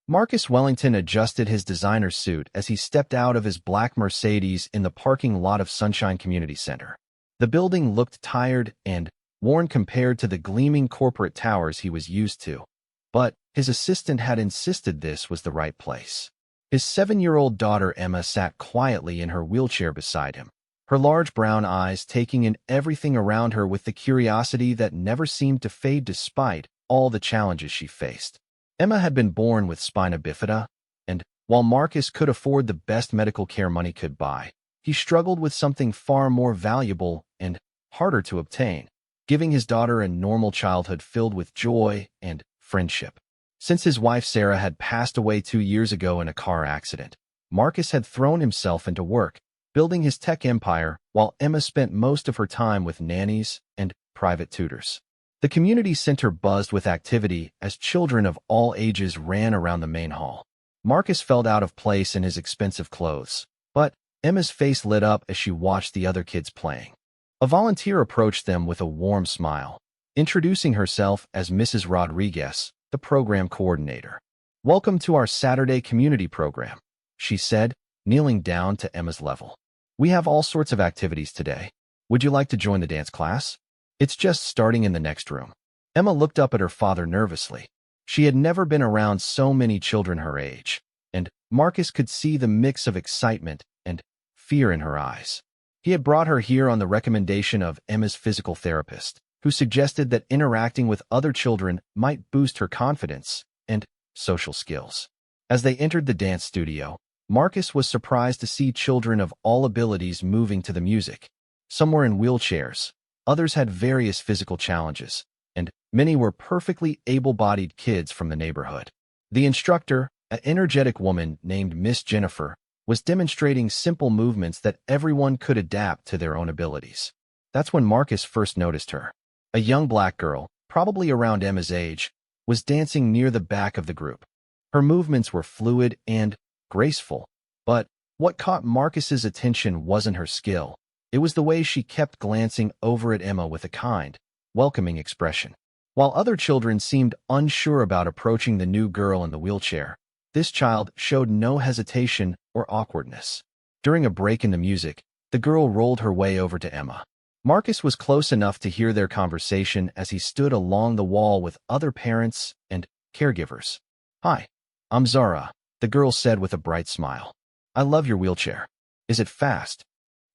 Marcus Wellington adjusted his designer suit as he stepped out of his black Mercedes in the parking lot of Sunshine Community Center. The building looked tired and worn compared to the gleaming corporate towers he was used to, but his assistant had insisted this was the right place. His 7-year-old daughter Emma sat quietly in her wheelchair beside him, her large brown eyes taking in everything around her with the curiosity that never seemed to fade despite all the challenges she faced. Emma had been born with spina bifida, and while Marcus could afford the best medical care money could buy, he struggled with something far more valuable and harder to obtain, giving his daughter a normal childhood filled with joy and friendship. Since his wife Sarah had passed away 2 years ago in a car accident, Marcus had thrown himself into work, building his tech empire, while Emma spent most of her time with nannies and private tutors. The community center buzzed with activity as children of all ages ran around the main hall. Marcus felt out of place in his expensive clothes, but Emma's face lit up as she watched the other kids playing. A volunteer approached them with a warm smile, introducing herself as Mrs. Rodriguez, the program coordinator. "Welcome to our Saturday community program," she said, kneeling down to Emma's level. "We have all sorts of activities today. Would you like to join the dance class? It's just starting in the next room." Emma looked up at her father nervously. She had never been around so many children her age, and Marcus could see the mix of excitement and fear in her eyes. He had brought her here on the recommendation of Emma's physical therapist, who suggested that interacting with other children might boost her confidence and social skills. As they entered the dance studio, Marcus was surprised to see children of all abilities moving to the music. Some were in wheelchairs, others had various physical challenges, and many were perfectly able-bodied kids from the neighborhood. The instructor, an energetic woman named Miss Jennifer, was demonstrating simple movements that everyone could adapt to their own abilities. That's when Marcus first noticed her. A young black girl, probably around Emma's age, was dancing near the back of the group. Her movements were fluid and graceful, but what caught Marcus's attention wasn't her skill. It was the way she kept glancing over at Emma with a kind, welcoming expression. While other children seemed unsure about approaching the new girl in the wheelchair, this child showed no hesitation or awkwardness. During a break in the music, the girl rolled her way over to Emma. Marcus was close enough to hear their conversation as he stood along the wall with other parents and caregivers. "Hi, I'm Zara," the girl said with a bright smile. "I love your wheelchair. Is it fast?"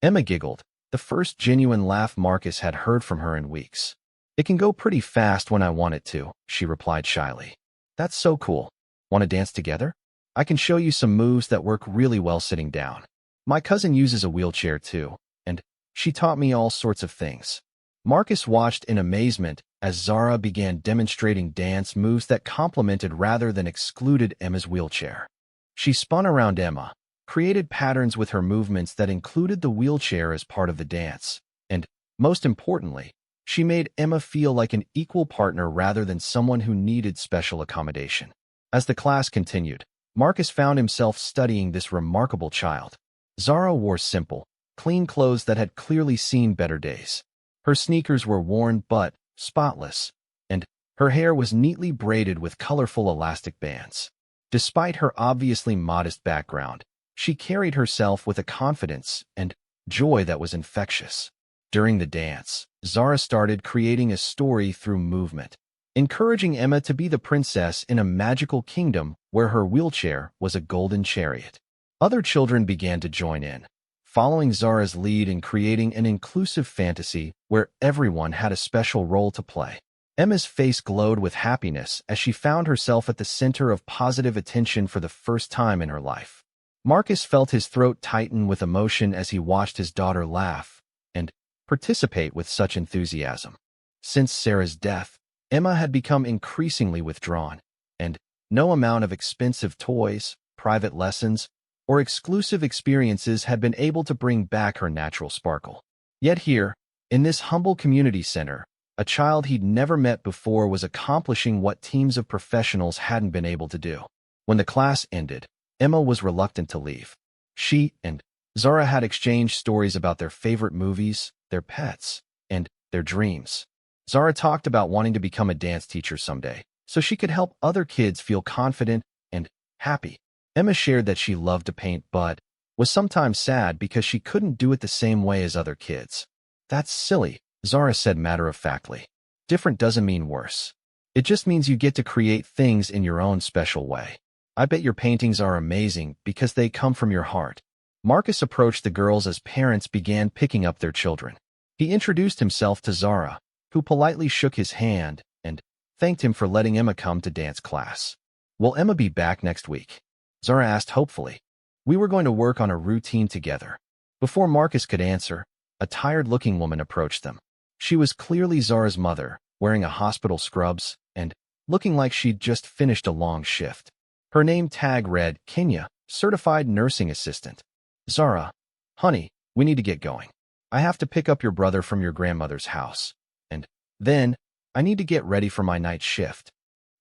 Emma giggled, the first genuine laugh Marcus had heard from her in weeks. "It can go pretty fast when I want it to," she replied shyly. "That's so cool. Want to dance together? I can show you some moves that work really well sitting down. My cousin uses a wheelchair too, and she taught me all sorts of things." Marcus watched in amazement as Zara began demonstrating dance moves that complemented rather than excluded Emma's wheelchair. She spun around Emma, created patterns with her movements that included the wheelchair as part of the dance, and, most importantly, she made Emma feel like an equal partner rather than someone who needed special accommodation. As the class continued, Marcus found himself studying this remarkable child. Zara wore simple, clean clothes that had clearly seen better days. Her sneakers were worn but spotless, and her hair was neatly braided with colorful elastic bands. Despite her obviously modest background, she carried herself with a confidence and joy that was infectious. During the dance, Zara started creating a story through movement, encouraging Emma to be the princess in a magical kingdom where her wheelchair was a golden chariot. Other children began to join in, following Zara's lead in creating an inclusive fantasy where everyone had a special role to play. Emma's face glowed with happiness as she found herself at the center of positive attention for the first time in her life. Marcus felt his throat tighten with emotion as he watched his daughter laugh and participate with such enthusiasm. Since Sarah's death, Emma had become increasingly withdrawn, and no amount of expensive toys, private lessons, or exclusive experiences had been able to bring back her natural sparkle. Yet here, in this humble community center, a child he'd never met before was accomplishing what teams of professionals hadn't been able to do. When the class ended, Emma was reluctant to leave. She and Zara had exchanged stories about their favorite movies, their pets, and their dreams. Zara talked about wanting to become a dance teacher someday, so she could help other kids feel confident and happy. Emma shared that she loved to paint but was sometimes sad because she couldn't do it the same way as other kids. That's silly, Zara said matter-of-factly. Different doesn't mean worse. It just means you get to create things in your own special way. I bet your paintings are amazing because they come from your heart. Marcus approached the girls as parents began picking up their children. He introduced himself to Zara, who politely shook his hand and thanked him for letting Emma come to dance class. Will Emma be back next week? Zara asked hopefully. We were going to work on a routine together. Before Marcus could answer, a tired-looking woman approached them. She was clearly Zara's mother, wearing a hospital scrubs and looking like she'd just finished a long shift. Her name tag read, Kenya, Certified Nursing Assistant. Zara, honey, we need to get going. I have to pick up your brother from your grandmother's house. And then, I need to get ready for my night shift.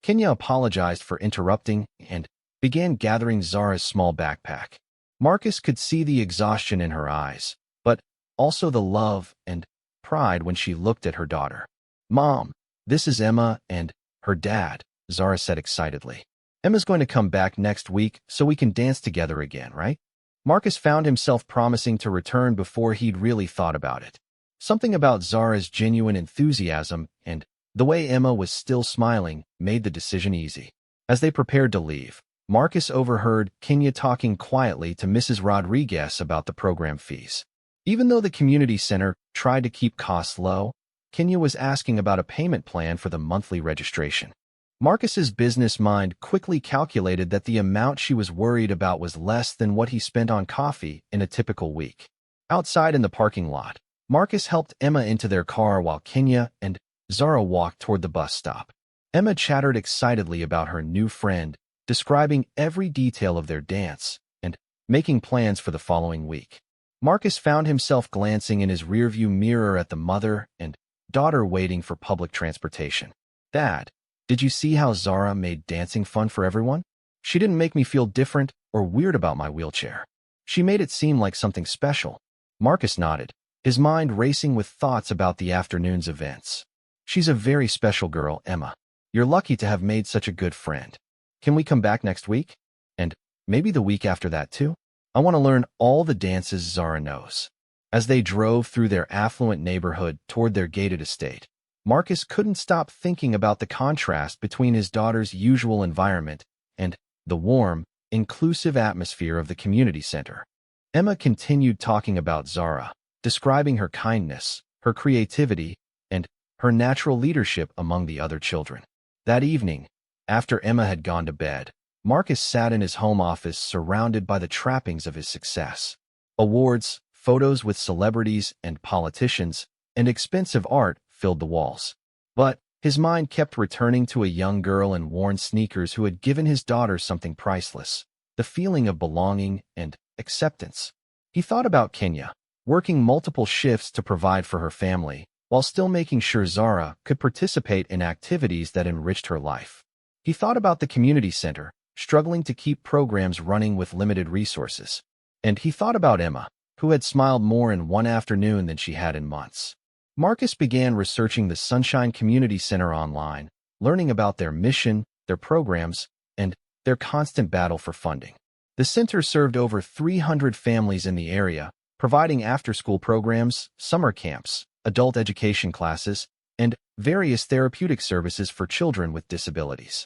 Kenya apologized for interrupting and began gathering Zara's small backpack. Marcus could see the exhaustion in her eyes, but also the love and pride when she looked at her daughter. Mom, this is Emma and her dad, Zara said excitedly. Emma's going to come back next week so we can dance together again, right? Marcus found himself promising to return before he'd really thought about it. Something about Zara's genuine enthusiasm and the way Emma was still smiling made the decision easy. As they prepared to leave, Marcus overheard Kenya talking quietly to Mrs. Rodriguez about the program fees. Even though the community center tried to keep costs low, Kenya was asking about a payment plan for the monthly registration. Marcus's business mind quickly calculated that the amount she was worried about was less than what he spent on coffee in a typical week. Outside in the parking lot, Marcus helped Emma into their car while Kenya and Zara walked toward the bus stop. Emma chattered excitedly about her new friend, describing every detail of their dance and making plans for the following week. Marcus found himself glancing in his rearview mirror at the mother and daughter waiting for public transportation. Dad, did you see how Zara made dancing fun for everyone? She didn't make me feel different or weird about my wheelchair. She made it seem like something special. Marcus nodded, his mind racing with thoughts about the afternoon's events. She's a very special girl, Emma. You're lucky to have made such a good friend. Can we come back next week? And maybe the week after that too? I want to learn all the dances Zara knows. As they drove through their affluent neighborhood toward their gated estate, Marcus couldn't stop thinking about the contrast between his daughter's usual environment and the warm, inclusive atmosphere of the community center. Emma continued talking about Zara, describing her kindness, her creativity, and her natural leadership among the other children. That evening, after Emma had gone to bed, Marcus sat in his home office surrounded by the trappings of his success. Awards, photos with celebrities and politicians, and expensive art filled the walls. But his mind kept returning to a young girl in worn sneakers who had given his daughter something priceless, the feeling of belonging and acceptance. He thought about Kenya, working multiple shifts to provide for her family, while still making sure Zara could participate in activities that enriched her life. He thought about the community center, struggling to keep programs running with limited resources. And he thought about Emma, who had smiled more in one afternoon than she had in months. Marcus began researching the Sunshine Community Center online, learning about their mission, their programs, and their constant battle for funding. The center served over 300 families in the area, providing after-school programs, summer camps, adult education classes, and various therapeutic services for children with disabilities.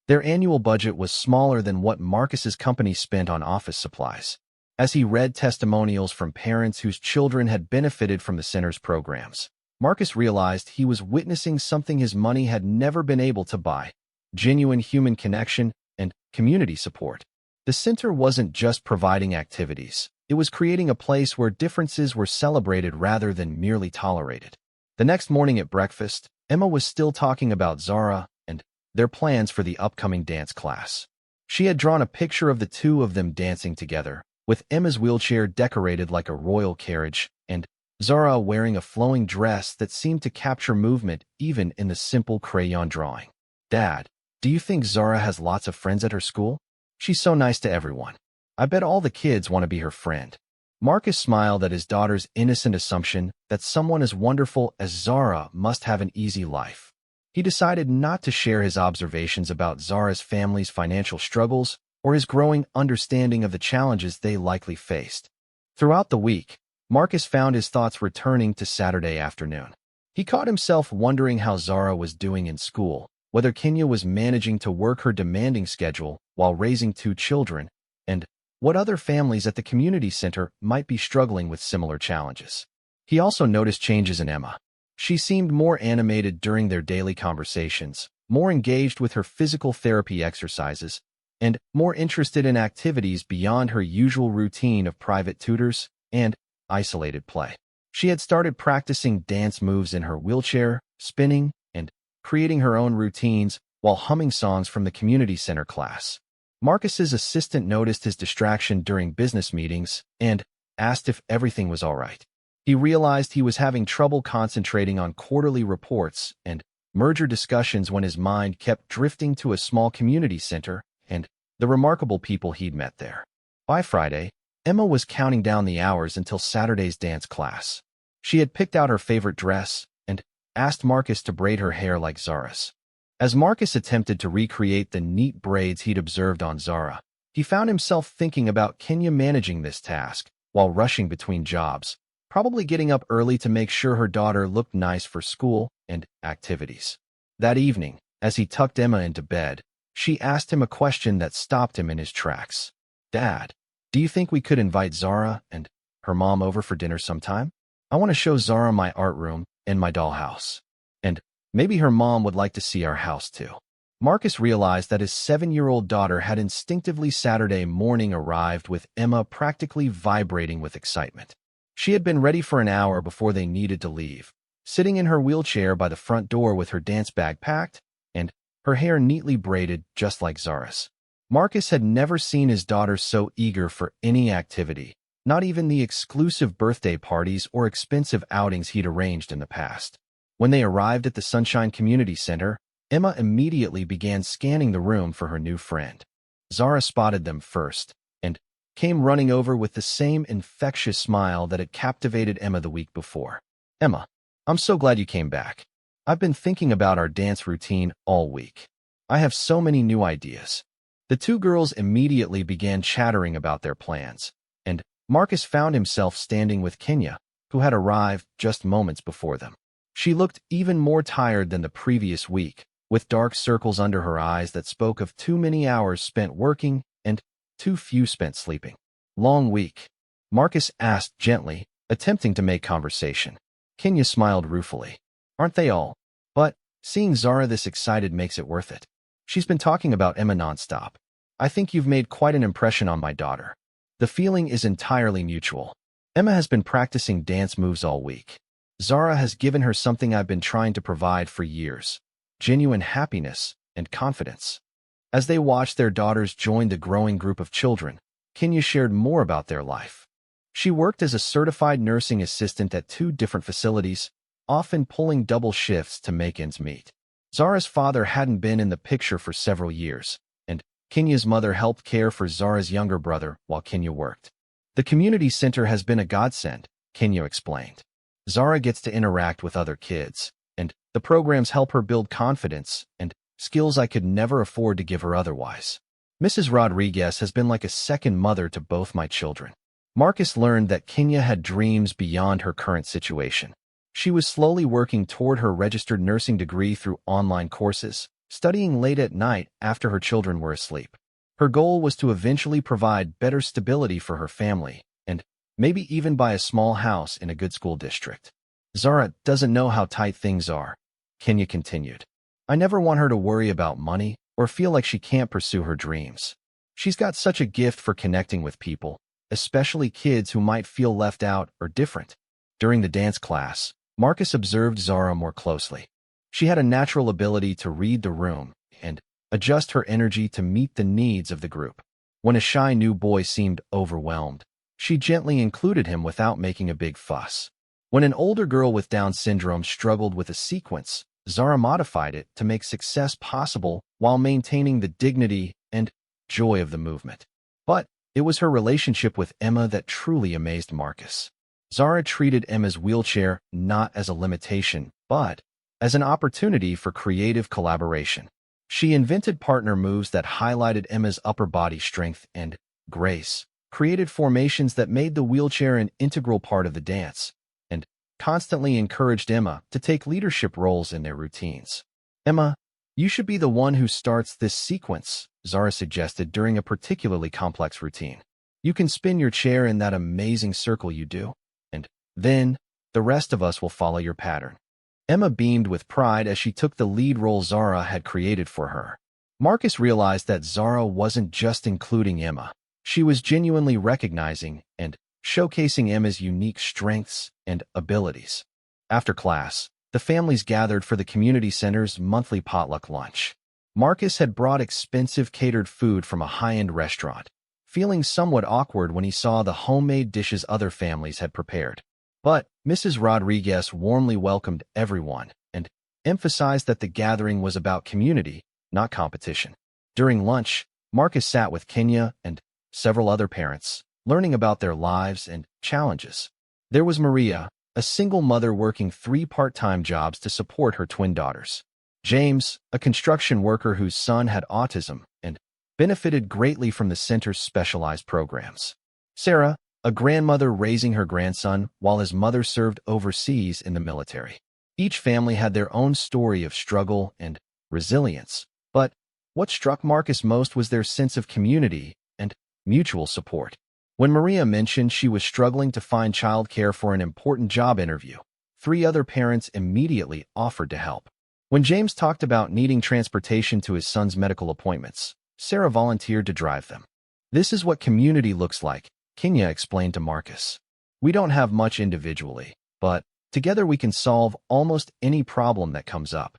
Their annual budget was smaller than what Marcus's company spent on office supplies. As he read testimonials from parents whose children had benefited from the center's programs, Marcus realized he was witnessing something his money had never been able to buy: genuine human connection and community support. The center wasn't just providing activities. It was creating a place where differences were celebrated rather than merely tolerated. The next morning at breakfast, Emma was still talking about Zara and their plans for the upcoming dance class. She had drawn a picture of the two of them dancing together, with Emma's wheelchair decorated like a royal carriage and Zara wearing a flowing dress that seemed to capture movement even in the simple crayon drawing. Dad, do you think Zara has lots of friends at her school? She's so nice to everyone. I bet all the kids want to be her friend. Marcus smiled at his daughter's innocent assumption that someone as wonderful as Zara must have an easy life. He decided not to share his observations about Zara's family's financial struggles or his growing understanding of the challenges they likely faced. Throughout the week, Marcus found his thoughts returning to Saturday afternoon. He caught himself wondering how Zara was doing in school, whether Kenya was managing to work her demanding schedule while raising two children, and what other families at the community center might be struggling with similar challenges. He also noticed changes in Emma. She seemed more animated during their daily conversations, more engaged with her physical therapy exercises, and more interested in activities beyond her usual routine of private tutors and isolated play. She had started practicing dance moves in her wheelchair, spinning, and creating her own routines while humming songs from the community center class. Marcus's assistant noticed his distraction during business meetings and asked if everything was all right. He realized he was having trouble concentrating on quarterly reports and merger discussions when his mind kept drifting to a small community center and the remarkable people he'd met there. By Friday, Emma was counting down the hours until Saturday's dance class. She had picked out her favorite dress and asked Marcus to braid her hair like Zara's. As Marcus attempted to recreate the neat braids he'd observed on Zara, he found himself thinking about Kenya managing this task while rushing between jobs, probably getting up early to make sure her daughter looked nice for school and activities. That evening, as he tucked Emma into bed, she asked him a question that stopped him in his tracks. "Dad, do you think we could invite Zara and her mom over for dinner sometime? I want to show Zara my art room and my dollhouse. And maybe her mom would like to see our house too." Marcus realized that his 7-year-old daughter had instinctively Saturday morning arrived with Emma practically vibrating with excitement. She had been ready for an hour before they needed to leave, sitting in her wheelchair by the front door with her dance bag packed and her hair neatly braided just like Zara's. Marcus had never seen his daughter so eager for any activity, not even the exclusive birthday parties or expensive outings he'd arranged in the past. When they arrived at the Sunshine Community Center, Emma immediately began scanning the room for her new friend. Zara spotted them first and came running over with the same infectious smile that had captivated Emma the week before. "Emma, I'm so glad you came back. I've been thinking about our dance routine all week. I have so many new ideas." The two girls immediately began chattering about their plans, and Marcus found himself standing with Kenya, who had arrived just moments before them. She looked even more tired than the previous week, with dark circles under her eyes that spoke of too many hours spent working and too few spent sleeping. "Long week?" Marcus asked gently, attempting to make conversation. Kenya smiled ruefully. "Aren't they all? But seeing Zara this excited makes it worth it. She's been talking about Emma nonstop. I think you've made quite an impression on my daughter." The feeling is entirely mutual. Emma has been practicing dance moves all week. Zara has given her something I've been trying to provide for years: genuine happiness and confidence. As they watched their daughters join the growing group of children, Kenya shared more about their life. She worked as a certified nursing assistant at 2 different facilities, often pulling double shifts to make ends meet. Zara's father hadn't been in the picture for several years, and Kenya's mother helped care for Zara's younger brother while Kenya worked. "The community center has been a godsend," Kenya explained. "Zara gets to interact with other kids, and the programs help her build confidence and skills I could never afford to give her otherwise. Mrs. Rodriguez has been like a second mother to both my children." Marcus learned that Kenya had dreams beyond her current situation. She was slowly working toward her registered nursing degree through online courses, studying late at night after her children were asleep. Her goal was to eventually provide better stability for her family, and maybe even buy a small house in a good school district. "Zara doesn't know how tight things are," Kenya continued. "I never want her to worry about money or feel like she can't pursue her dreams. She's got such a gift for connecting with people, especially kids who might feel left out or different." During the dance class, Marcus observed Zara more closely. She had a natural ability to read the room and adjust her energy to meet the needs of the group. When a shy new boy seemed overwhelmed, she gently included him without making a big fuss. When an older girl with Down syndrome struggled with a sequence, Zara modified it to make success possible while maintaining the dignity and joy of the movement. But it was her relationship with Emma that truly amazed Marcus. Zara treated Emma's wheelchair not as a limitation, but as an opportunity for creative collaboration. She invented partner moves that highlighted Emma's upper body strength and grace, created formations that made the wheelchair an integral part of the dance, and constantly encouraged Emma to take leadership roles in their routines. "Emma, you should be the one who starts this sequence," Zara suggested during a particularly complex routine. "You can spin your chair in that amazing circle you do, and then the rest of us will follow your pattern." Emma beamed with pride as she took the lead role Zara had created for her. Marcus realized that Zara wasn't just including Emma. She was genuinely recognizing and showcasing Emma's unique strengths and abilities. After class, the families gathered for the community center's monthly potluck lunch. Marcus had brought expensive catered food from a high-end restaurant, feeling somewhat awkward when he saw the homemade dishes other families had prepared. But Mrs. Rodriguez warmly welcomed everyone and emphasized that the gathering was about community, not competition. During lunch, Marcus sat with Kenya and several other parents, learning about their lives and challenges. There was Maria, a single mother working 3 part-time jobs to support her twin daughters. James, a construction worker whose son had autism and benefited greatly from the center's specialized programs. Sarah, a grandmother raising her grandson while his mother served overseas in the military. Each family had their own story of struggle and resilience, but what struck Marcus most was their sense of community and mutual support. When Maria mentioned she was struggling to find childcare for an important job interview, 3 other parents immediately offered to help. When James talked about needing transportation to his son's medical appointments, Sarah volunteered to drive them. "This is what community looks like," Kenya explained to Marcus. "We don't have much individually, but together we can solve almost any problem that comes up."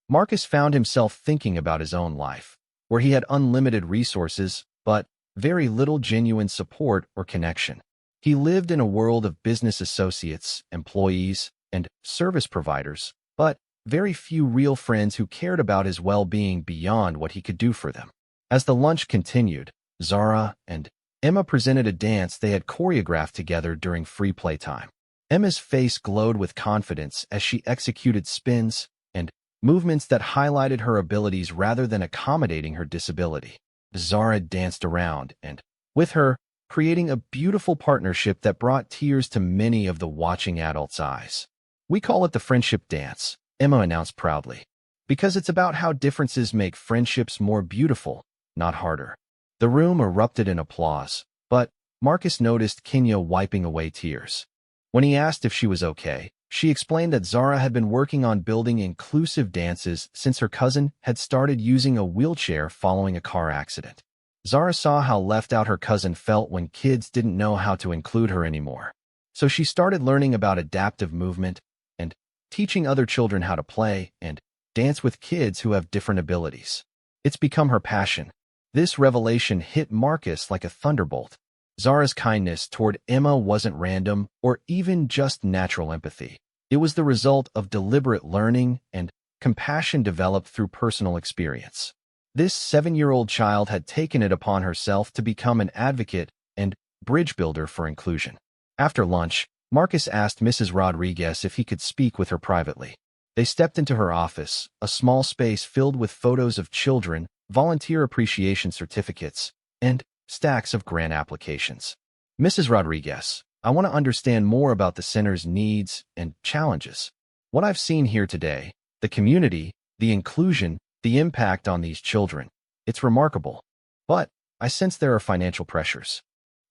Marcus found himself thinking about his own life, where he had unlimited resources, but very little genuine support or connection. He lived in a world of business associates, employees, and service providers, but very few real friends who cared about his well-being beyond what he could do for them. As the lunch continued, Zara and Emma presented a dance they had choreographed together during free playtime. Emma's face glowed with confidence as she executed spins and movements that highlighted her abilities rather than accommodating her disability. Zara danced around and, with her, creating a beautiful partnership that brought tears to many of the watching adults' eyes. "We call it the friendship dance," Emma announced proudly, "because it's about how differences make friendships more beautiful, not harder." The room erupted in applause, but Marcus noticed Kenya wiping away tears. When he asked if she was okay, she explained that Zara had been working on building inclusive dances since her cousin had started using a wheelchair following a car accident. Zara saw how left out her cousin felt when kids didn't know how to include her anymore. So she started learning about adaptive movement and teaching other children how to play and dance with kids who have different abilities. It's become her passion. This revelation hit Marcus like a thunderbolt. Zara's kindness toward Emma wasn't random or even just natural empathy. It was the result of deliberate learning and compassion developed through personal experience. This 7-year-old child had taken it upon herself to become an advocate and bridge builder for inclusion. After lunch, Marcus asked Mrs. Rodriguez if he could speak with her privately. They stepped into her office, a small space filled with photos of children, volunteer appreciation certificates, and stacks of grant applications. "Mrs. Rodriguez, I want to understand more about the center's needs and challenges. What I've seen here today, the community, the inclusion, the impact on these children, it's remarkable. But I sense there are financial pressures."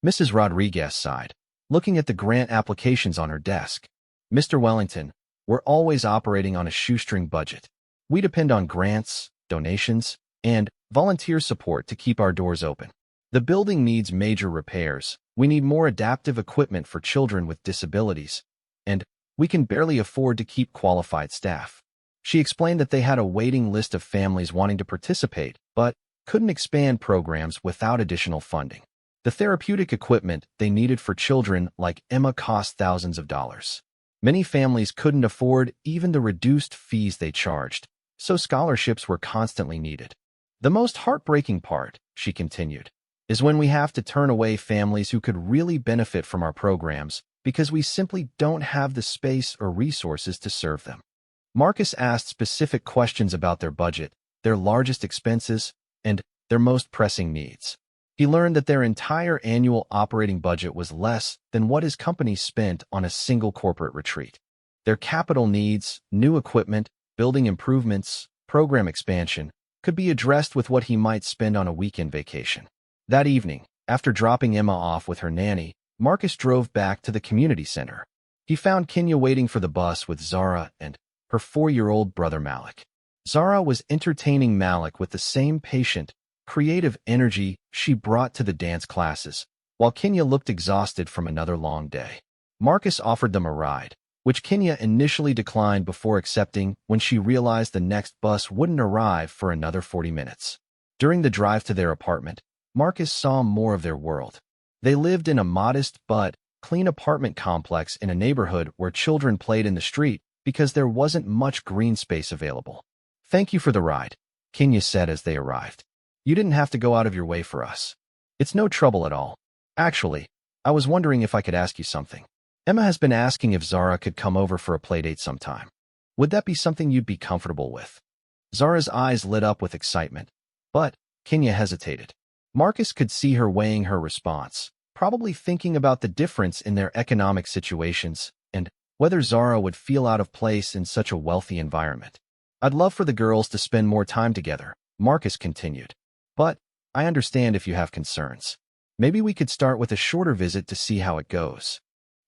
Mrs. Rodriguez sighed, looking at the grant applications on her desk. "Mr. Wellington, we're always operating on a shoestring budget. We depend on grants, donations, and volunteer support to keep our doors open. The building needs major repairs. We need more adaptive equipment for children with disabilities, and we can barely afford to keep qualified staff." She explained that they had a waiting list of families wanting to participate, but couldn't expand programs without additional funding. The therapeutic equipment they needed for children like Emma cost thousands of dollars. Many families couldn't afford even the reduced fees they charged, so scholarships were constantly needed. "The most heartbreaking part," she continued, "is when we have to turn away families who could really benefit from our programs because we simply don't have the space or resources to serve them." Marcus asked specific questions about their budget, their largest expenses, and their most pressing needs. He learned that their entire annual operating budget was less than what his company spent on a single corporate retreat. Their capital needs, new equipment, building improvements, program expansion, could be addressed with what he might spend on a weekend vacation. That evening, after dropping Emma off with her nanny, Marcus drove back to the community center. He found Kenya waiting for the bus with Zara and her 4-year-old brother Malik. Zara was entertaining Malik with the same patient, creative energy she brought to the dance classes, while Kenya looked exhausted from another long day. Marcus offered them a ride, which Kenya initially declined before accepting when she realized the next bus wouldn't arrive for another 40 minutes. During the drive to their apartment, Marcus saw more of their world. They lived in a modest but clean apartment complex in a neighborhood where children played in the street because there wasn't much green space available. "Thank you for the ride," Kenya said as they arrived. "You didn't have to go out of your way for us." "It's no trouble at all. Actually, I was wondering if I could ask you something. Emma has been asking if Zara could come over for a playdate sometime. Would that be something you'd be comfortable with?" Zara's eyes lit up with excitement, but Kenya hesitated. Marcus could see her weighing her response, probably thinking about the difference in their economic situations and whether Zara would feel out of place in such a wealthy environment. "I'd love for the girls to spend more time together," Marcus continued. "But I understand if you have concerns. Maybe we could start with a shorter visit to see how it goes."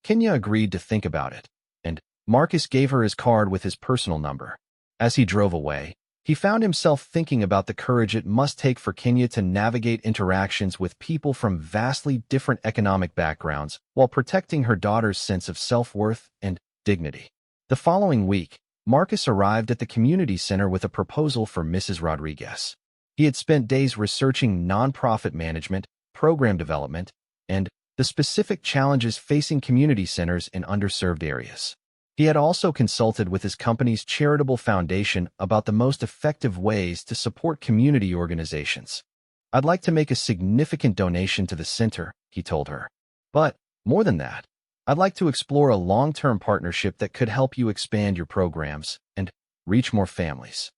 Kenya agreed to think about it, and Marcus gave her his card with his personal number. As he drove away, he found himself thinking about the courage it must take for Kenya to navigate interactions with people from vastly different economic backgrounds while protecting her daughter's sense of self-worth and dignity. The following week, Marcus arrived at the community center with a proposal for Mrs. Rodriguez. He had spent days researching nonprofit management, program development, and the specific challenges facing community centers in underserved areas. He had also consulted with his company's charitable foundation about the most effective ways to support community organizations. "I'd like to make a significant donation to the center," he told her. "But more than that, I'd like to explore a long-term partnership that could help you expand your programs and reach more families."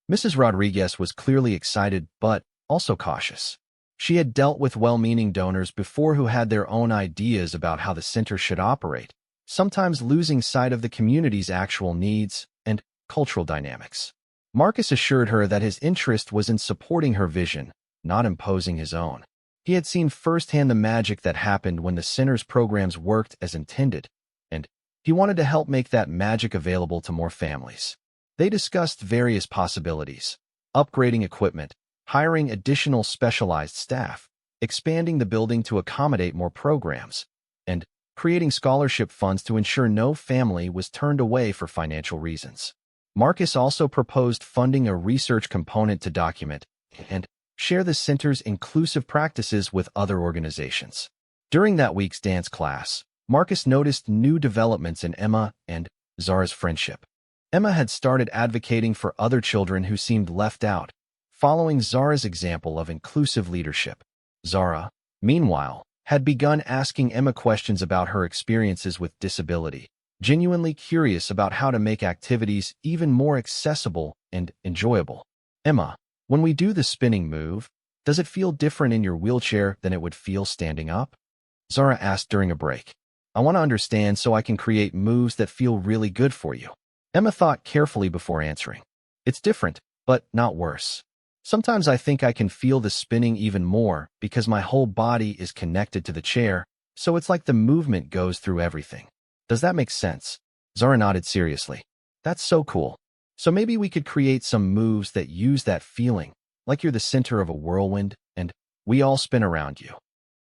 Mrs. Rodriguez was clearly excited but also cautious. She had dealt with well-meaning donors before who had their own ideas about how the center should operate, sometimes losing sight of the community's actual needs and cultural dynamics. Marcus assured her that his interest was in supporting her vision, not imposing his own. He had seen firsthand the magic that happened when the center's programs worked as intended, and he wanted to help make that magic available to more families. They discussed various possibilities: upgrading equipment, hiring additional specialized staff, expanding the building to accommodate more programs, and creating scholarship funds to ensure no family was turned away for financial reasons. Marcus also proposed funding a research component to document and share the center's inclusive practices with other organizations. During that week's dance class, Marcus noticed new developments in Emma and Zara's friendship. Emma had started advocating for other children who seemed left out, following Zara's example of inclusive leadership. Zara, meanwhile, had begun asking Emma questions about her experiences with disability, genuinely curious about how to make activities even more accessible and enjoyable. "Emma, when we do the spinning move, does it feel different in your wheelchair than it would feel standing up?" Zara asked during a break. "I want to understand so I can create moves that feel really good for you." Emma thought carefully before answering. "It's different, but not worse. Sometimes I think I can feel the spinning even more because my whole body is connected to the chair, so it's like the movement goes through everything." "Does that make sense?" Zara nodded seriously. "That's so cool. So maybe we could create some moves that use that feeling, like you're the center of a whirlwind and we all spin around you."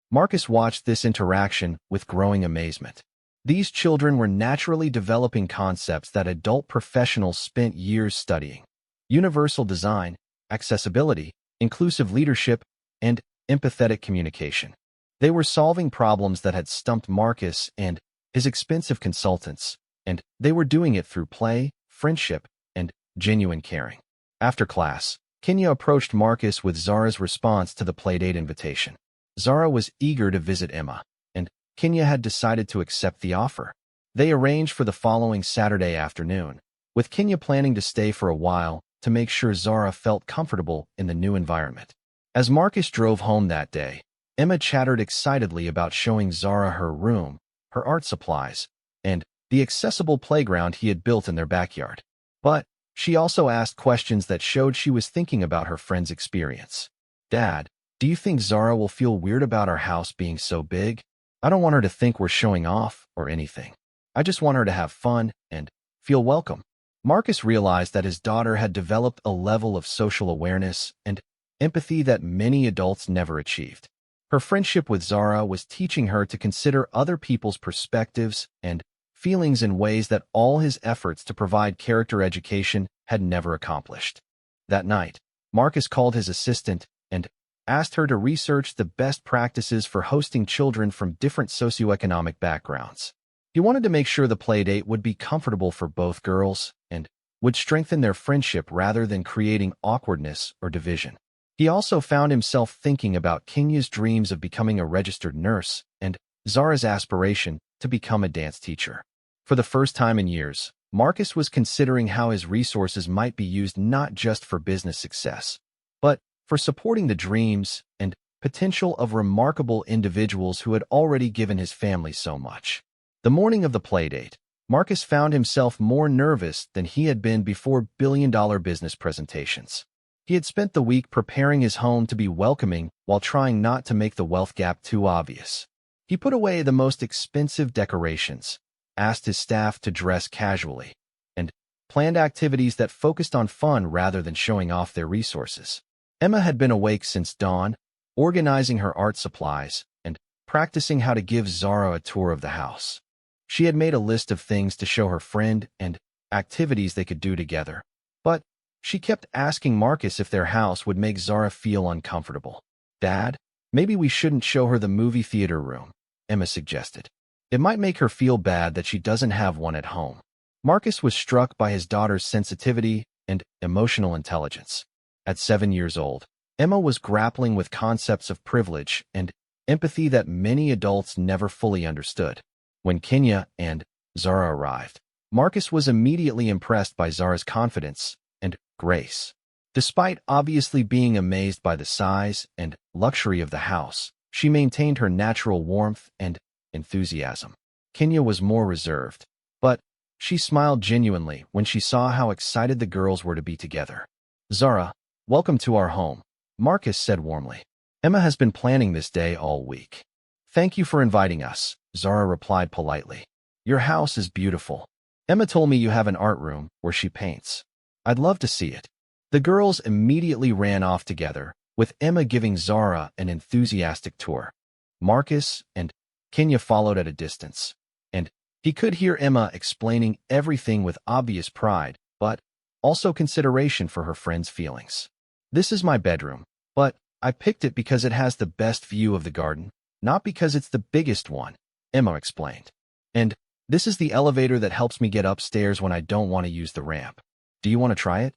Marcus watched this interaction with growing amazement. These children were naturally developing concepts that adult professionals spent years studying: universal design, accessibility, inclusive leadership, and empathetic communication. They were solving problems that had stumped Marcus and his expensive consultants, and they were doing it through play, friendship, and genuine caring. After class, Kenya approached Marcus with Zara's response to the playdate invitation. Zara was eager to visit Emma, and Kenya had decided to accept the offer. They arranged for the following Saturday afternoon, with Kenya planning to stay for a while to make sure Zara felt comfortable in the new environment. As Marcus drove home that day, Emma chattered excitedly about showing Zara her room, her art supplies, and the accessible playground he had built in their backyard. But she also asked questions that showed she was thinking about her friend's experience. "Dad, do you think Zara will feel weird about our house being so big? I don't want her to think we're showing off or anything. I just want her to have fun and feel welcome." Marcus realized that his daughter had developed a level of social awareness and empathy that many adults never achieved. Her friendship with Zara was teaching her to consider other people's perspectives and feelings in ways that all his efforts to provide character education had never accomplished. That night, Marcus called his assistant and asked her to research the best practices for hosting children from different socioeconomic backgrounds. He wanted to make sure the playdate would be comfortable for both girls and would strengthen their friendship rather than creating awkwardness or division. He also found himself thinking about Kenya's dreams of becoming a registered nurse and Zara's aspiration to become a dance teacher. For the first time in years, Marcus was considering how his resources might be used not just for business success, but for supporting the dreams and potential of remarkable individuals who had already given his family so much. The morning of the playdate, Marcus found himself more nervous than he had been before billion-dollar business presentations. He had spent the week preparing his home to be welcoming while trying not to make the wealth gap too obvious. He put away the most expensive decorations, asked his staff to dress casually, and planned activities that focused on fun rather than showing off their resources. Emma had been awake since dawn, organizing her art supplies and practicing how to give Zara a tour of the house. She had made a list of things to show her friend and activities they could do together, but she kept asking Marcus if their house would make Zara feel uncomfortable. "Dad, maybe we shouldn't show her the movie theater room," Emma suggested. "It might make her feel bad that she doesn't have one at home." Marcus was struck by his daughter's sensitivity and emotional intelligence. At 7 years old, Emma was grappling with concepts of privilege and empathy that many adults never fully understood. When Kenya and Zara arrived, Marcus was immediately impressed by Zara's confidence and grace. Despite obviously being amazed by the size and luxury of the house, she maintained her natural warmth and enthusiasm. Kenya was more reserved, but she smiled genuinely when she saw how excited the girls were to be together. "Zara, welcome to our home," Marcus said warmly. "Emma has been planning this day all week." "Thank you for inviting us," Zara replied politely. "Your house is beautiful. Emma told me you have an art room where she paints. I'd love to see it." The girls immediately ran off together, with Emma giving Zara an enthusiastic tour. Marcus and Kenya followed at a distance, and he could hear Emma explaining everything with obvious pride, but also consideration for her friend's feelings. "This is my bedroom, but I picked it because it has the best view of the garden, not because it's the biggest one," Emma explained. "And this is the elevator that helps me get upstairs when I don't want to use the ramp. Do you want to try it?"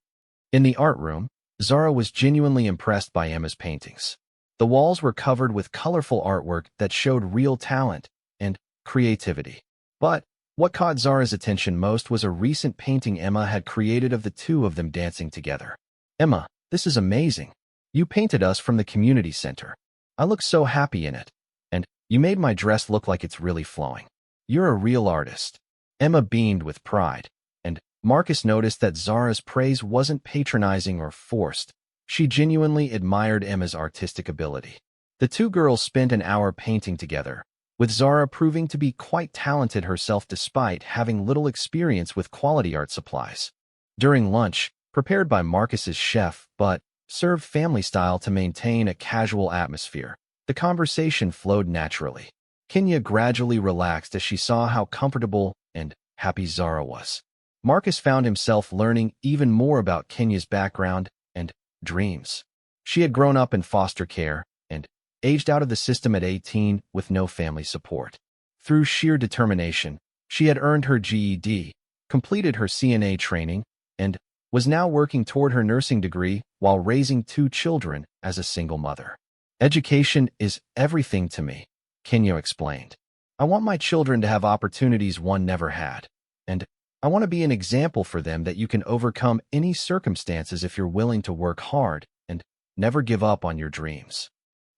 In the art room, Zara was genuinely impressed by Emma's paintings. The walls were covered with colorful artwork that showed real talent and creativity. But what caught Zara's attention most was a recent painting Emma had created of the two of them dancing together. "Emma, this is amazing. You painted us from the community center. I look so happy in it. And you made my dress look like it's really flowing. You're a real artist." Emma beamed with pride, and Marcus noticed that Zara's praise wasn't patronizing or forced. She genuinely admired Emma's artistic ability. The two girls spent an hour painting together, with Zara proving to be quite talented herself despite having little experience with quality art supplies. During lunch, prepared by Marcus's chef but served family-style to maintain a casual atmosphere, the conversation flowed naturally. Kenya gradually relaxed as she saw how comfortable and happy Zara was. Marcus found himself learning even more about Kenya's background and dreams. She had grown up in foster care and aged out of the system at 18 with no family support. Through sheer determination, she had earned her GED, completed her CNA training, and was now working toward her nursing degree while raising 2 children as a single mother. "Education is everything to me," Kenya explained. "I want my children to have opportunities one never had, and I want to be an example for them that you can overcome any circumstances if you're willing to work hard and never give up on your dreams.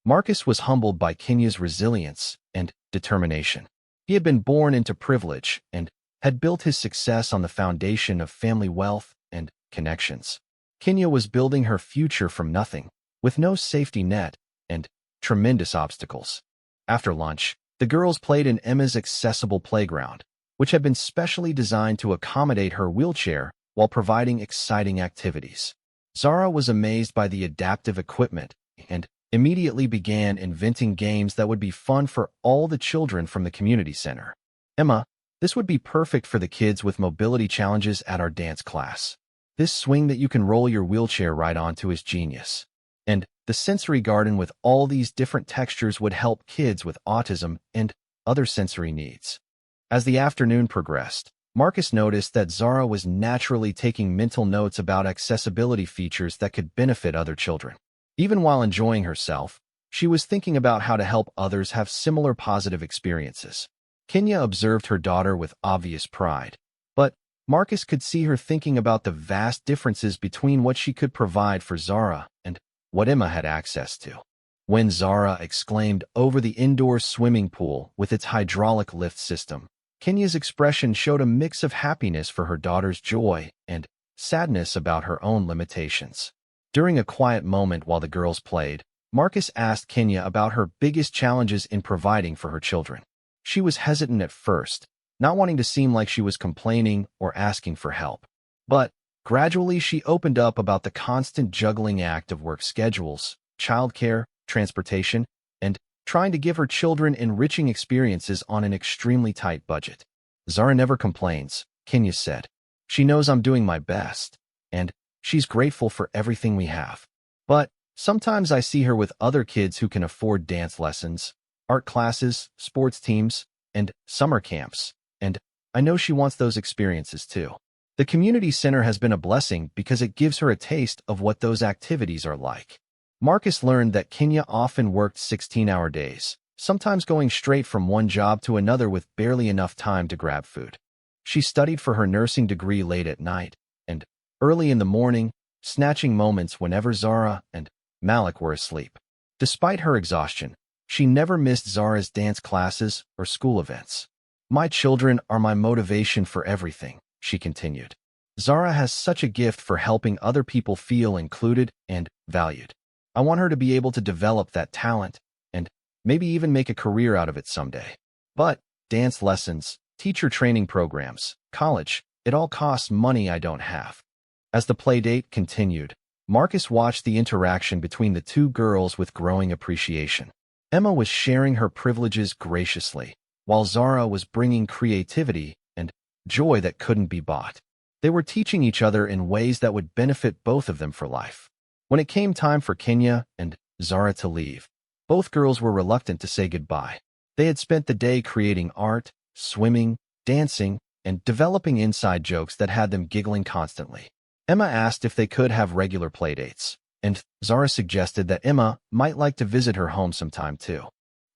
Marcus was humbled by Kenya's resilience and determination. He had been born into privilege and had built his success on the foundation of family wealth and connections. Kenya was building her future from nothing, with no safety net and tremendous obstacles. After lunch, the girls played in Emma's accessible playground, which had been specially designed to accommodate her wheelchair while providing exciting activities. Zara was amazed by the adaptive equipment and immediately began inventing games that would be fun for all the children from the community center. Emma, this would be perfect for the kids with mobility challenges at our dance class. This swing that you can roll your wheelchair right onto is genius. And the sensory garden with all these different textures would help kids with autism and other sensory needs. As the afternoon progressed, Marcus noticed that Zara was naturally taking mental notes about accessibility features that could benefit other children. Even while enjoying herself, she was thinking about how to help others have similar positive experiences. Kenya observed her daughter with obvious pride, but Marcus could see her thinking about the vast differences between what she could provide for Zara and what Emma had access to. When Zara exclaimed over the indoor swimming pool with its hydraulic lift system, Kenya's expression showed a mix of happiness for her daughter's joy and sadness about her own limitations. During a quiet moment while the girls played, Marcus asked Kenya about her biggest challenges in providing for her children. She was hesitant at first, not wanting to seem like she was complaining or asking for help. But gradually she opened up about the constant juggling act of work schedules, childcare, transportation, and trying to give her children enriching experiences on an extremely tight budget. Zara never complains, Kenya said. She knows I'm doing my best, and she's grateful for everything we have. But sometimes I see her with other kids who can afford dance lessons, art classes, sports teams, and summer camps, and I know she wants those experiences too. The community center has been a blessing because it gives her a taste of what those activities are like. Marcus learned that Kenya often worked 16-hour days, sometimes going straight from one job to another with barely enough time to grab food. She studied for her nursing degree late at night, and early in the morning, snatching moments whenever Zara and Malik were asleep. Despite her exhaustion, she never missed Zara's dance classes or school events. My children are my motivation for everything, she continued. Zara has such a gift for helping other people feel included and valued. I want her to be able to develop that talent and maybe even make a career out of it someday. But dance lessons, teacher training programs, college, it all costs money I don't have. As the playdate continued, Marcus watched the interaction between the two girls with growing appreciation. Emma was sharing her privileges graciously, while Zara was bringing creativity and joy that couldn't be bought. They were teaching each other in ways that would benefit both of them for life. When it came time for Kenya and Zara to leave, both girls were reluctant to say goodbye. They had spent the day creating art, swimming, dancing, and developing inside jokes that had them giggling constantly. Emma asked if they could have regular playdates, and Zara suggested that Emma might like to visit her home sometime too.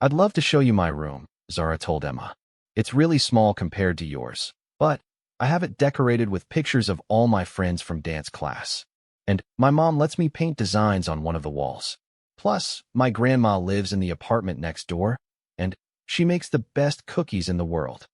I'd love to show you my room, Zara told Emma. It's really small compared to yours, but I have it decorated with pictures of all my friends from dance class. And my mom lets me paint designs on one of the walls. Plus, my grandma lives in the apartment next door, and she makes the best cookies in the world.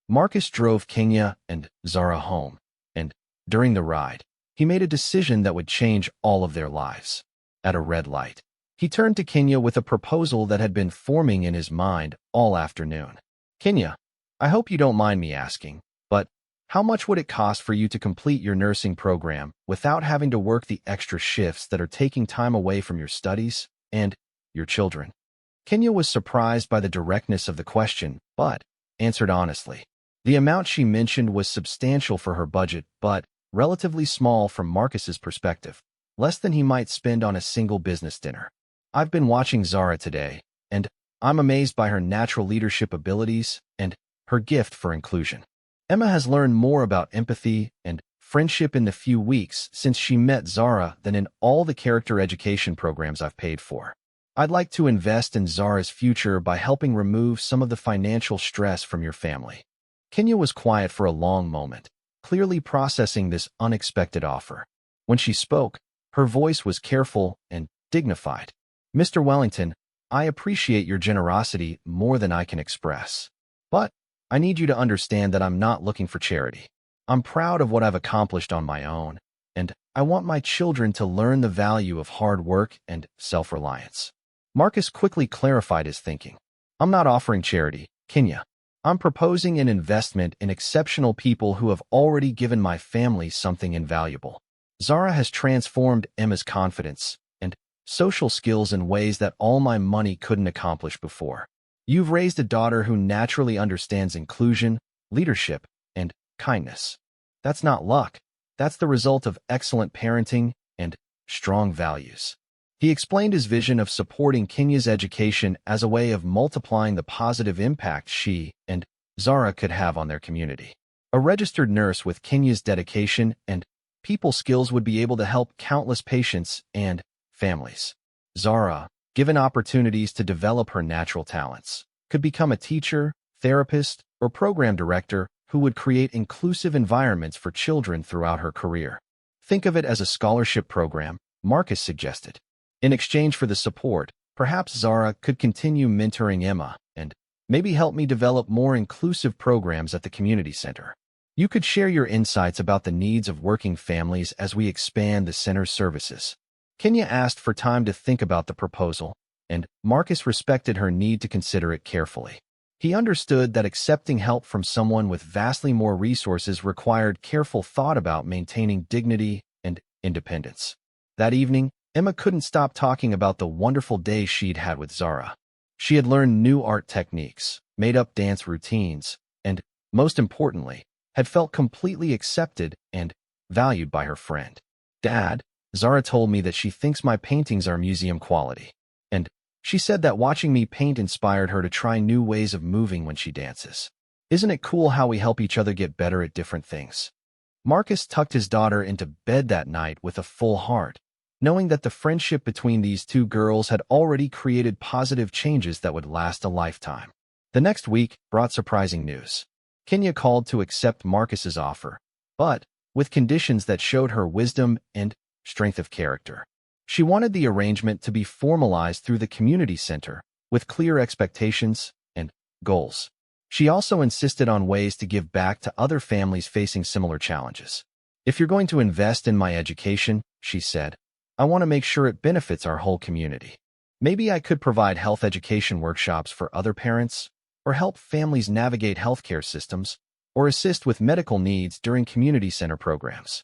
Marcus drove Kenya and Zara home, and during the ride, he made a decision that would change all of their lives. At a red light, he turned to Kenya with a proposal that had been forming in his mind all afternoon. Kenya, I hope you don't mind me asking, but how much would it cost for you to complete your nursing program without having to work the extra shifts that are taking time away from your studies and your children? Kenya was surprised by the directness of the question, but answered honestly. The amount she mentioned was substantial for her budget, but relatively small from Marcus's perspective, less than he might spend on a single business dinner. I've been watching Zara today, and I'm amazed by her natural leadership abilities and her gift for inclusion. Emma has learned more about empathy and friendship in the few weeks since she met Zara than in all the character education programs I've paid for. I'd like to invest in Zara's future by helping remove some of the financial stress from your family. Kenya was quiet for a long moment, clearly processing this unexpected offer. When she spoke, her voice was careful and dignified. "Mr. Wellington, I appreciate your generosity more than I can express. But I need you to understand that I'm not looking for charity. I'm proud of what I've accomplished on my own, and I want my children to learn the value of hard work and self-reliance." Marcus quickly clarified his thinking. "I'm not offering charity, Kenya. I'm proposing an investment in exceptional people who have already given my family something invaluable." Zara has transformed Emma's confidence and social skills in ways that all my money couldn't accomplish before. "You've raised a daughter who naturally understands inclusion, leadership, and kindness. That's not luck. That's the result of excellent parenting and strong values." He explained his vision of supporting Kenya's education as a way of multiplying the positive impact she and Zara could have on their community. A registered nurse with Kenya's dedication and people skills would be able to help countless patients and families. Zara, given opportunities to develop her natural talents, could become a teacher, therapist, or program director who would create inclusive environments for children throughout her career. "Think of it as a scholarship program," Marcus suggested. "In exchange for the support, perhaps Zara could continue mentoring Emma and maybe help me develop more inclusive programs at the community center. You could share your insights about the needs of working families as we expand the center's services." Kenya asked for time to think about the proposal, and Marcus respected her need to consider it carefully. He understood that accepting help from someone with vastly more resources required careful thought about maintaining dignity and independence. That evening, Emma couldn't stop talking about the wonderful day she'd had with Zara. She had learned new art techniques, made up dance routines, and, most importantly, had felt completely accepted and valued by her friend. "Dad, Zara told me that she thinks my paintings are museum quality, and she said that watching me paint inspired her to try new ways of moving when she dances. Isn't it cool how we help each other get better at different things?" Marcus tucked his daughter into bed that night with a full heart, knowing that the friendship between these two girls had already created positive changes that would last a lifetime. The next week brought surprising news. Kenya called to accept Marcus's offer, but with conditions that showed her wisdom and strength of character. She wanted the arrangement to be formalized through the community center, with clear expectations and goals. She also insisted on ways to give back to other families facing similar challenges. "If you're going to invest in my education," she said, "I want to make sure it benefits our whole community. Maybe I could provide health education workshops for other parents, or help families navigate healthcare systems, or assist with medical needs during community center programs."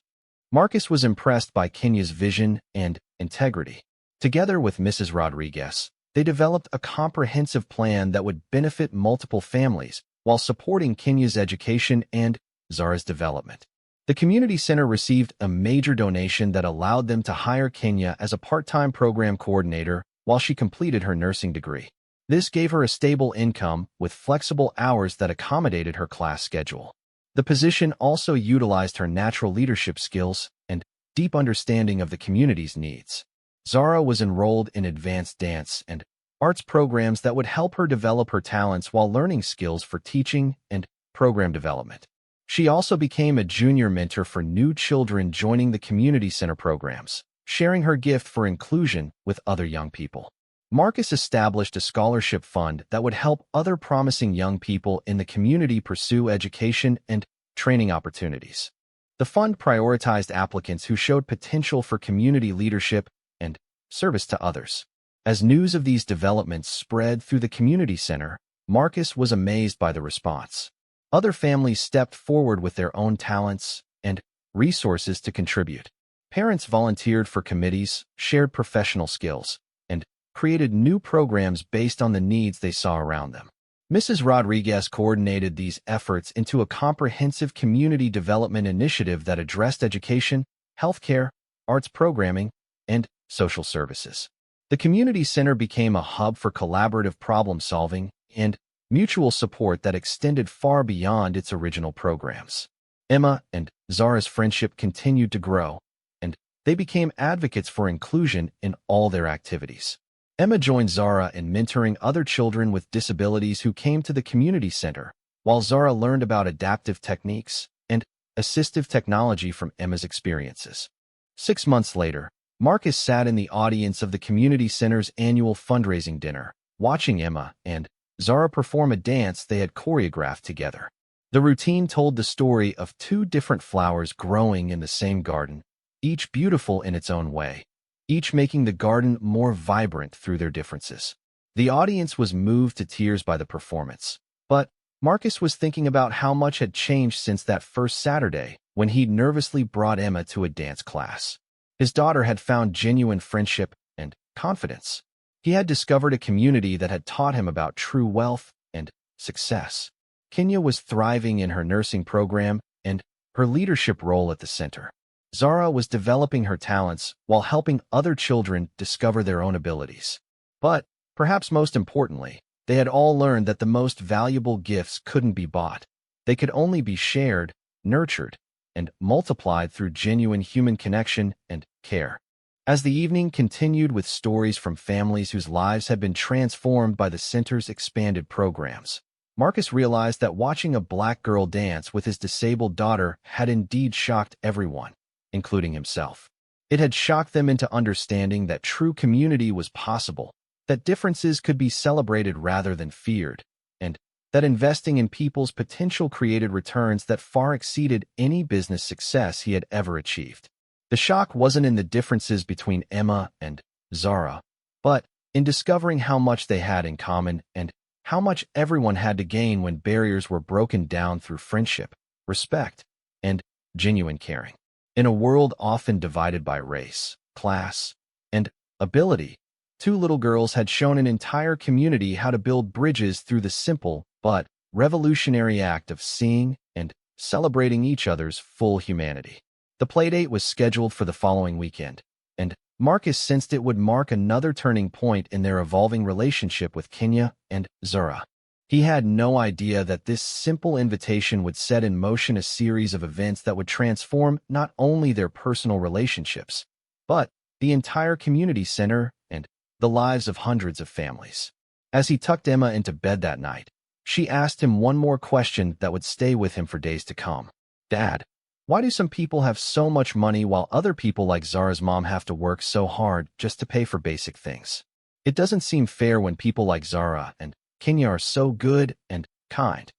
Marcus was impressed by Kenya's vision and integrity. Together with Mrs. Rodriguez, they developed a comprehensive plan that would benefit multiple families while supporting Kenya's education and Zara's development. The community center received a major donation that allowed them to hire Kenya as a part-time program coordinator while she completed her nursing degree. This gave her a stable income with flexible hours that accommodated her class schedule. The position also utilized her natural leadership skills and deep understanding of the community's needs. Zara was enrolled in advanced dance and arts programs that would help her develop her talents while learning skills for teaching and program development. She also became a junior mentor for new children joining the community center programs, sharing her gift for inclusion with other young people. Marcus established a scholarship fund that would help other promising young people in the community pursue education and training opportunities. The fund prioritized applicants who showed potential for community leadership and service to others. As news of these developments spread through the community center, Marcus was amazed by the response. Other families stepped forward with their own talents and resources to contribute. Parents volunteered for committees, shared professional skills, and created new programs based on the needs they saw around them. Mrs. Rodriguez coordinated these efforts into a comprehensive community development initiative that addressed education, healthcare, arts programming, and social services. The community center became a hub for collaborative problem-solving and mutual support that extended far beyond its original programs. Emma and Zara's friendship continued to grow, and they became advocates for inclusion in all their activities. Emma joined Zara in mentoring other children with disabilities who came to the community center, while Zara learned about adaptive techniques and assistive technology from Emma's experiences. 6 months later, Marcus sat in the audience of the community center's annual fundraising dinner, watching Emma and Zara perform a dance they had choreographed together. The routine told the story of two different flowers growing in the same garden, each beautiful in its own way, each making the garden more vibrant through their differences. The audience was moved to tears by the performance, but Marcus was thinking about how much had changed since that first Saturday when he'd nervously brought Emma to a dance class. His daughter had found genuine friendship and confidence. He had discovered a community that had taught him about true wealth and success. Kenya was thriving in her nursing program and her leadership role at the center. Zara was developing her talents while helping other children discover their own abilities. But, perhaps most importantly, they had all learned that the most valuable gifts couldn't be bought. They could only be shared, nurtured, and multiplied through genuine human connection and care. As the evening continued with stories from families whose lives had been transformed by the center's expanded programs, Marcus realized that watching a black girl dance with his disabled daughter had indeed shocked everyone, including himself. It had shocked them into understanding that true community was possible, that differences could be celebrated rather than feared, and that investing in people's potential created returns that far exceeded any business success he had ever achieved. The shock wasn't in the differences between Emma and Zara, but in discovering how much they had in common and how much everyone had to gain when barriers were broken down through friendship, respect, and genuine caring. In a world often divided by race, class, and ability, two little girls had shown an entire community how to build bridges through the simple but revolutionary act of seeing and celebrating each other's full humanity. The playdate was scheduled for the following weekend, and Marcus sensed it would mark another turning point in their evolving relationship with Kenya and Zara. He had no idea that this simple invitation would set in motion a series of events that would transform not only their personal relationships, but the entire community center and the lives of hundreds of families. As he tucked Emma into bed that night, she asked him one more question that would stay with him for days to come. "Dad, why do some people have so much money while other people like Zara's mom have to work so hard just to pay for basic things? It doesn't seem fair when people like Zara and Kenya are so good and kind."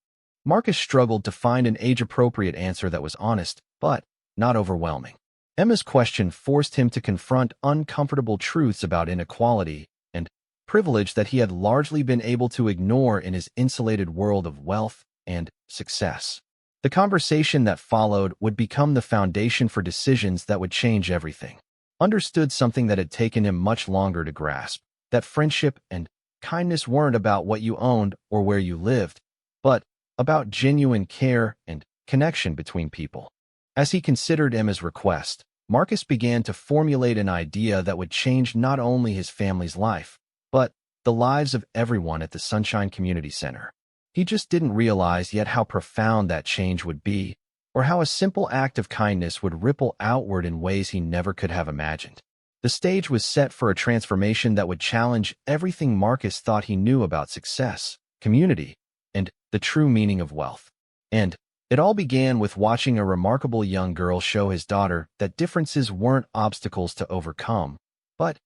Marcus struggled to find an age-appropriate answer that was honest, but not overwhelming. Emma's question forced him to confront uncomfortable truths about inequality and privilege that he had largely been able to ignore in his insulated world of wealth and success. The conversation that followed would become the foundation for decisions that would change everything. Understood something that had taken him much longer to grasp, that friendship and kindness weren't about what you owned or where you lived, but about genuine care and connection between people. As he considered Emma's request, Marcus began to formulate an idea that would change not only his family's life, but the lives of everyone at the Sunshine Community Center. He just didn't realize yet how profound that change would be, or how a simple act of kindness would ripple outward in ways he never could have imagined. The stage was set for a transformation that would challenge everything Marcus thought he knew about success, community, and the true meaning of wealth. And it all began with watching a remarkable young girl show his daughter that differences weren't obstacles to overcome, but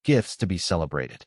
gifts to be celebrated.